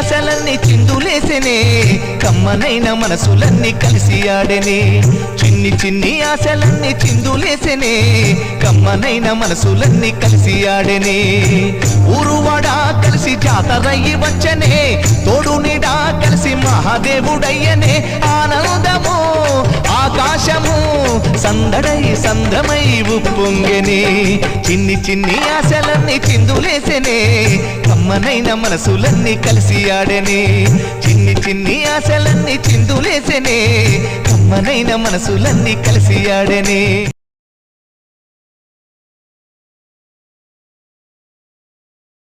ఆశలన్నీ చిందులేసెనే కమ్మనైన మనసులన్నీ కలిసి ఆడెనే చిన్ని చిన్ని ఆశలన్నీ చిందులేసెనే కమ్మనైన మనసులన్నీ కలిసి ఆడెనే ఊరువాడా కలిసి జాతరయ్యి వచ్చనే తోడు నీడా కలిసి మహాదేవుడయ్యనే ఆనందము ఆకాశము సందడై సంద్రమై ఉప్పొంగెనే చిన్ని చిన్ని ఆశలన్నీ చిందులేసెనే కమ్మనైన మనసులన్నీ కలిసి ఆడెనే చిన్ని చిన్ని ఆశలన్నీ చిందులేసెనే కమ్మనైన మనసులన్నీ కలిసి ఆడెనే